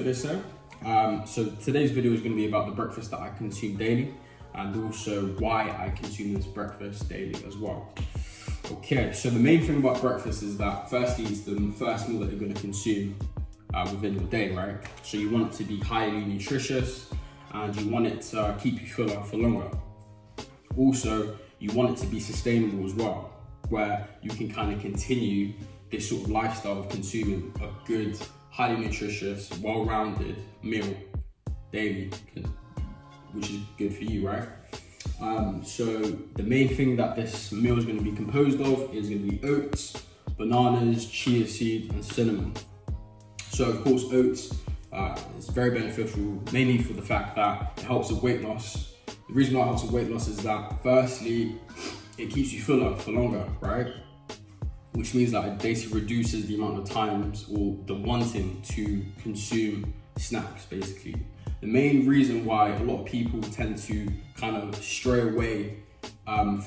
So today's video is going to be about the breakfast that I consume daily and also why I consume this breakfast daily as well. Okay, so the main thing about breakfast is that firstly it's the first meal that you're going to consume within your day, right? So you want it to be highly nutritious and you want it to keep you fuller for longer. Also, you want it to be sustainable as well, where you can kind of continue this sort of lifestyle of consuming a good, highly nutritious, well-rounded meal daily, which is good for you, right? So the main thing that this meal is going to be composed of is going to be oats, bananas, chia seed, and cinnamon. So of course, oats is very beneficial, mainly for the fact that it helps with weight loss. The reason why it helps with weight loss is that firstly, it keeps you fuller for longer, right? Which means that it basically reduces the amount of times or the wanting to consume snacks, basically. The main reason why a lot of people tend to kind of stray away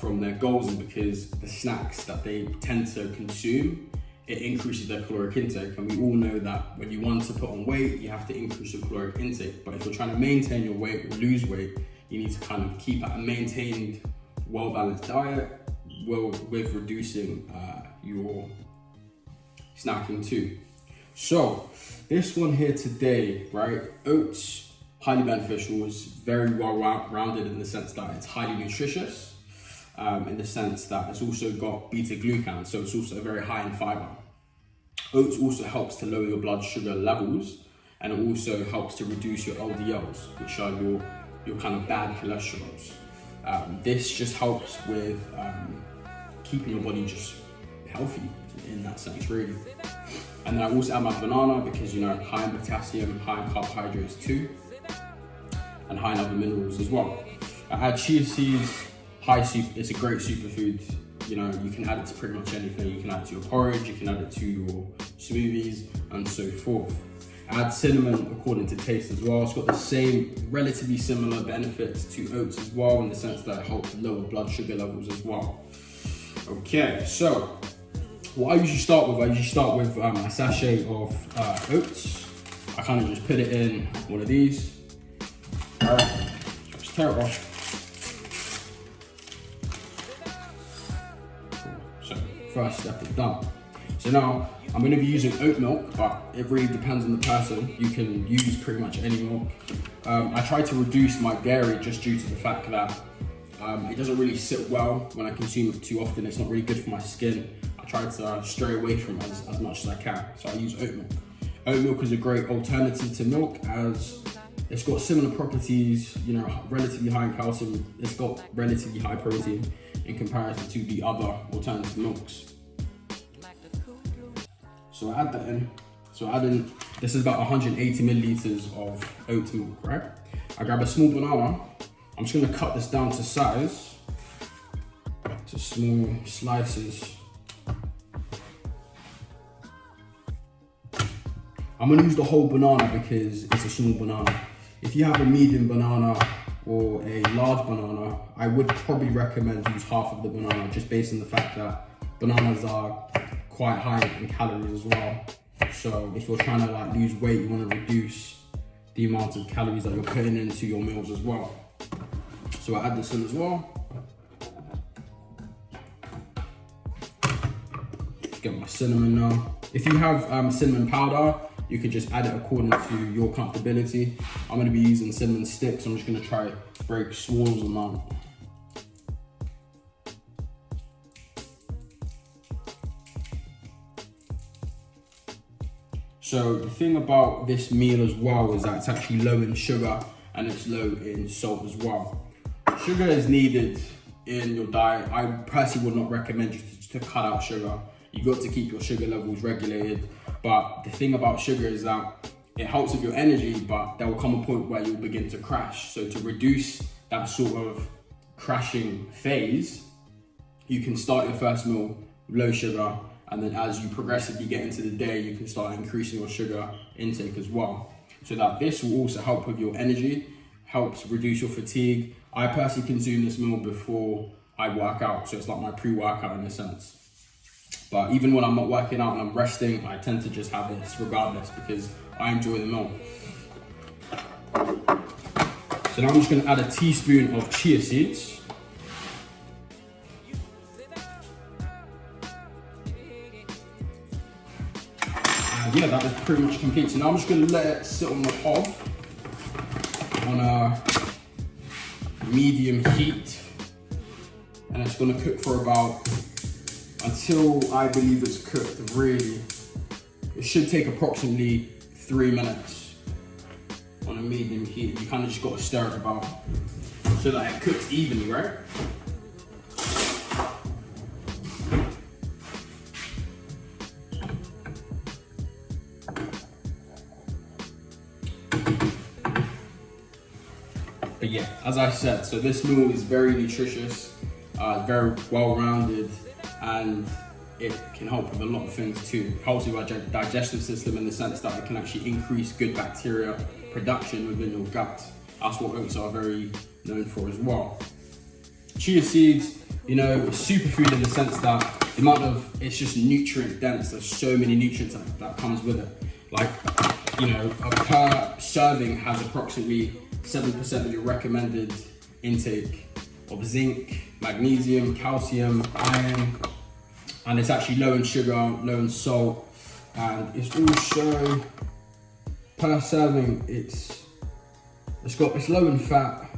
from their goals is because the snacks that they tend to consume, it increases their caloric intake. And we all know that when you want to put on weight, you have to increase your caloric intake. But if you're trying to maintain your weight or lose weight, you need to kind of keep a maintained, well-balanced diet with reducing your snacking too. So this one here today, right? Oats, highly beneficial, is very well rounded in the sense that it's highly nutritious, in the sense that it's also got beta glucan, so it's also very high in fiber. Oats also helps to lower your blood sugar levels, and it also helps to reduce your LDLs, which are your kind of bad cholesterols. This just helps with keeping your body just healthy in that sense, really. And then I also add my banana because, high in potassium, high in carbohydrates too, and high in other minerals as well. I add chia seeds, it's a great superfood. You can add it to pretty much anything. You can add it to your porridge, you can add it to your smoothies, and so forth. I add cinnamon according to taste as well. It's got the same relatively similar benefits to oats as well, in the sense that it helps lower blood sugar levels as well. Okay, so what I usually start with a sachet of oats. I kind of just put it in one of these. Alright, just tear it off. So first step is done. So now I'm going to be using oat milk, but it really depends on the person. You can use pretty much any milk. I try to reduce my dairy just due to the fact that it doesn't really sit well when I consume it too often. It's not really good for my skin. I try to stray away from it as much as I can. So I use oat milk. Oat milk is a great alternative to milk as it's got similar properties, relatively high in calcium. It's got relatively high protein in comparison to the other alternative milks. So I add that in. So I add in, this is about 180 milliliters of oat milk, right? I grab a small banana. I'm just gonna cut this down to size, to small slices. I'm gonna use the whole banana because it's a small banana. If you have a medium banana or a large banana, I would probably recommend use half of the banana, just based on the fact that bananas are quite high in calories as well. So if you're trying to lose weight, you want to reduce the amount of calories that you're putting into your meals as well. So I add this in as well. Get my cinnamon now. If you have cinnamon powder, you could just add it according to your comfortability. I'm going to be using cinnamon sticks. I'm just going to try to break small amount. So the thing about this meal as well is that it's actually low in sugar and it's low in salt as well. Sugar is needed in your diet. I personally would not recommend you to cut out sugar. You've got to keep your sugar levels regulated. But the thing about sugar is that it helps with your energy, but there will come a point where you'll begin to crash. So to reduce that sort of crashing phase, you can start your first meal with low sugar, and then as you progressively get into the day, you can start increasing your sugar intake as well. So that this will also help with your energy, helps reduce your fatigue. I personally consume this meal before I work out, so it's like my pre-workout in a sense. But even when I'm not working out and I'm resting, I tend to just have this regardless, because I enjoy the meal. So now I'm just gonna add a teaspoon of chia seeds. And yeah, that is pretty much complete. So now I'm just gonna let it sit on the hob on a medium heat. And it's gonna cook for about, until I believe it's cooked really. It should take approximately 3 minutes on a medium heat. You kind of just gotta stir it about so that it cooks evenly, right? But yeah, as I said, so this meal is very nutritious, very well-rounded, and it can help with a lot of things too. It helps with our digestive system in the sense that it can actually increase good bacteria production within your gut. That's what oats are very known for as well. Chia seeds, you know, superfood in the sense that the amount of, it's just nutrient dense. There's so many nutrients that comes with it. Like, you know, per serving has approximately 7% of your recommended intake of zinc, magnesium, calcium, iron, and it's actually low in sugar, low in salt, and it's also, per serving, it's low in fat,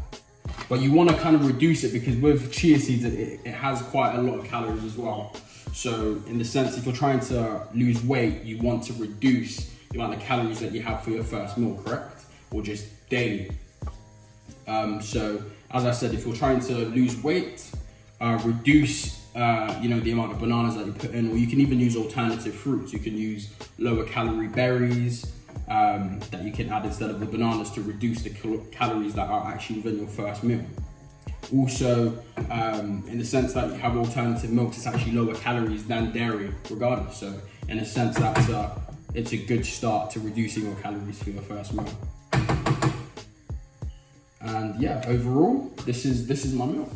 but you want to kind of reduce it because with chia seeds, it has quite a lot of calories as well. So in the sense, if you're trying to lose weight, you want to reduce the amount of calories that you have for your first meal, correct? Or just daily. So as I said, if you're trying to lose weight, reduce you know, the amount of bananas that you put in, or you can even use alternative fruits. You can use lower calorie berries that you can add instead of the bananas to reduce the calories that are actually within your first meal. Also, in the sense that you have alternative milks, it's actually lower calories than dairy regardless. So in a sense, it's a good start to reducing your calories for your first meal. And yeah, overall, this is my meal.